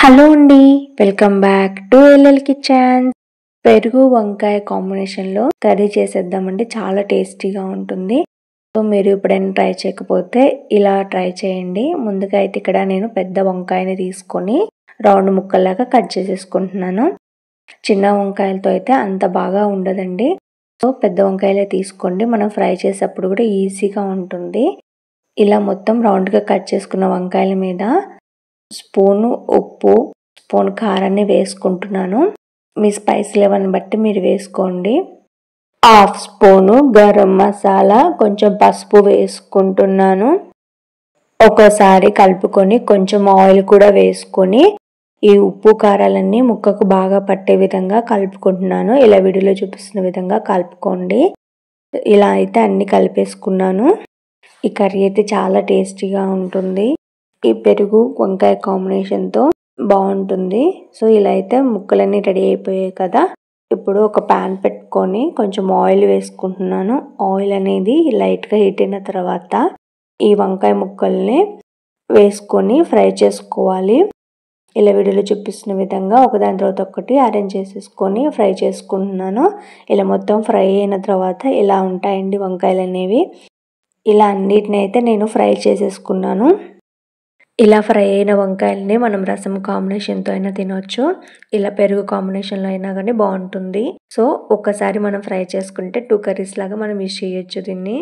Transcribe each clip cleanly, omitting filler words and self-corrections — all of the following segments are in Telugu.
హలో అండి, welcome back to LL kitchen. పెరుగు వంకాయ కాంబినేషన్లో కర్రీ చేసేద్దామండి. చాలా టేస్టీగా ఉంటుంది. సో మీరు ఎప్పుడైనా ట్రై చేయకపోతే ఇలా ట్రై చేయండి. ముందుగా అయితే ఇక్కడ నేను పెద్ద వంకాయని తీసుకొని రౌండ్ ముక్కల్లాగా కట్ చేసేసుకుంటున్నాను. చిన్న వంకాయలతో అయితే అంత బాగా ఉండదండి. సో పెద్ద వంకాయలే తీసుకోండి. మనం ఫ్రై చేసేటప్పుడు కూడా ఈజీగా ఉంటుంది. ఇలా మొత్తం రౌండ్గా కట్ చేసుకున్న వంకాయల మీద స్పూను ఉప్పు, స్పూన్ కారాన్ని వేసుకుంటున్నాను. మీ స్పైస్ లెవెల్ని బట్టి మీరు వేసుకోండి. హాఫ్ స్పూను గరం మసాలా, కొంచెం పసుపు వేసుకుంటున్నాను. ఒకసారి కలుపుకొని కొంచెం ఆయిల్ కూడా వేసుకొని ఈ ఉప్పు కారాలన్నీ ముక్కకు బాగా పట్టే విధంగా కలుపుకుంటున్నాను. ఇలా వీడియోలో చూపిస్తున్న విధంగా కలుపుకోండి. ఇలా అయితే అన్ని కలిపేసుకున్నాను. ఈ కర్రీ అయితే చాలా టేస్టీగా ఉంటుంది. ఈ పెరుగు వంకాయ కాంబినేషన్తో బాగుంటుంది. సో ఇలా అయితే ముక్కలన్నీ రెడీ అయిపోయాయి కదా. ఇప్పుడు ఒక ప్యాన్ పెట్టుకొని కొంచెం ఆయిల్ వేసుకుంటున్నాను. ఆయిల్ అనేది లైట్గా హీట్ అయిన తర్వాత ఈ వంకాయ ముక్కల్ని వేసుకొని ఫ్రై చేసుకోవాలి. ఇలా వీడియోలో చూపిస్తున్న విధంగా ఒకదాని తర్వాత ఒకటి అరేంజ్ చేసేసుకొని ఫ్రై చేసుకుంటున్నాను. ఇలా మొత్తం ఫ్రై అయిన తర్వాత ఇలా ఉంటాయండి వంకాయలు అనేవి. ఇలా అన్నిటిని అయితే నేను ఫ్రై చేసేసుకున్నాను. ఇలా ఫ్రై అయిన వంకాయలని మనం రసం కాంబినేషన్తో అయినా తినవచ్చు. ఇలా పెరుగు కాంబినేషన్లో అయినా కానీ బాగుంటుంది. సో ఒక్కసారి మనం ఫ్రై చేసుకుంటే 2 కర్రీస్ లాగా మనం యూజ్ చేయొచ్చు దీన్ని.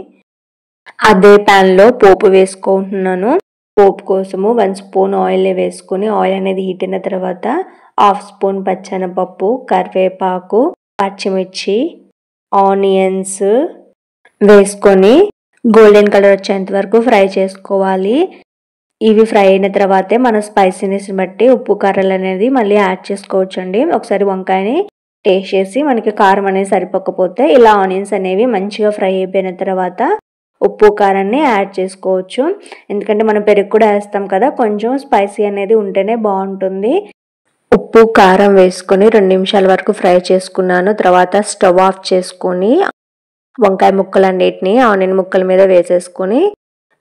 అదే ప్యాన్లో పోపు వేసుకుంటున్నాను. పోపు కోసము 1 స్పూన్ ఆయిల్ వేసుకొని ఆయిల్ అనేది హీట్ అయిన తర్వాత హాఫ్ స్పూన్ పచ్చెనపప్పు, కరివేపాకు, పచ్చిమిర్చి, ఆనియన్స్ వేసుకొని గోల్డెన్ కలర్ వచ్చేంత వరకు ఫ్రై చేసుకోవాలి. ఇవి ఫ్రై అయిన తర్వాతే మన స్పైసీనెస్ని బట్టి ఉప్పు కారాలు అనేది మళ్ళీ యాడ్ చేసుకోవచ్చండి. ఒకసారి వంకాయని టేస్ట్ చేసి మనకి కారం అనేది సరిపోకపోతే ఇలా ఆనియన్స్ అనేవి మంచిగా ఫ్రై అయిపోయిన తర్వాత ఉప్పు కారాన్ని యాడ్ చేసుకోవచ్చు. ఎందుకంటే మనం పెరుగు కూడా వేస్తాం కదా, కొంచెం స్పైసీ అనేది ఉంటేనే బాగుంటుంది. ఉప్పు కారం వేసుకొని 2 నిమిషాల వరకు ఫ్రై చేసుకున్నాను. తర్వాత స్టవ్ ఆఫ్ చేసుకొని వంకాయ ముక్కలన్నిటిని ఆనియన్ ముక్కల మీద వేసేసుకొని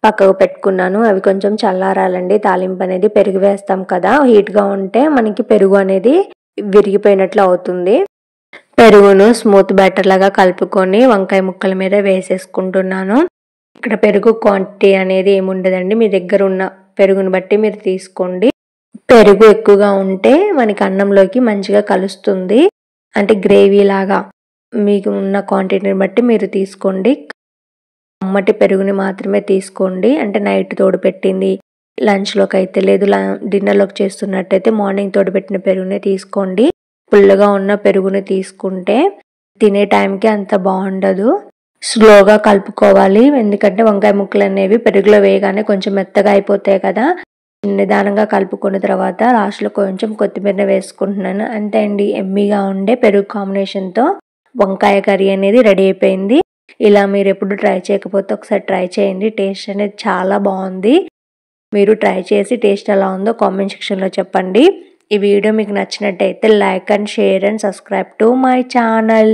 పక్కకు పెట్టుకున్నాను. అవి కొంచెం చల్లారాలండి. తాలింపు అనేది పెరుగు వేస్తాం కదా, హీట్గా ఉంటే మనకి పెరుగు అనేది విరిగిపోయినట్లు అవుతుంది. పెరుగును స్మూత్ బ్యాటర్ లాగా కలుపుకొని వంకాయ ముక్కల మీద వేసేసుకుంటున్నాను. ఇక్కడ పెరుగు క్వాంటిటీ అనేది ఏముండదండి, మీ దగ్గర ఉన్న పెరుగుని బట్టి మీరు తీసుకోండి. పెరుగు ఎక్కువగా ఉంటే మనకి అన్నంలోకి మంచిగా కలుస్తుంది. అంటే గ్రేవీ లాగా మీకు ఉన్న క్వాంటిటీని బట్టి మీరు తీసుకోండి. కమ్మటి పెరుగుని మాత్రమే తీసుకోండి. అంటే నైట్ తోడు పెట్టింది లంచ్లోకి అయితే లేదు, డిన్నర్లోకి చేస్తున్నట్టయితే మార్నింగ్ తోడు పెట్టిన పెరుగునే తీసుకోండి. పుల్లగా ఉన్న పెరుగుని తీసుకుంటే తినే టైంకి అంత బాగుండదు. స్లోగా కలుపుకోవాలి. ఎందుకంటే వంకాయ ముక్కలు అనేవి పెరుగులో వేయగానే కొంచెం మెత్తగా అయిపోతాయి కదా. నిదానంగా కలుపుకున్న తర్వాత లాస్ట్లో కొంచెం కొత్తిమీర వేసుకుంటున్నాను. అంతే అండి, ఎమ్మీగా ఉండే పెరుగు కాంబినేషన్తో వంకాయ కర్రీ అనేది రెడీ అయిపోయింది. ఇలా మీరు ఎప్పుడు ట్రై చేయకపోతే ఒకసారి ట్రై చేయండి. టేస్ట్ అనేది చాలా బాగుంది. మీరు ట్రై చేసి టేస్ట్ ఎలా ఉందో కామెంట్ సెక్షన్లో చెప్పండి. ఈ వీడియో మీకు నచ్చినట్టయితే like and share and subscribe to my channel.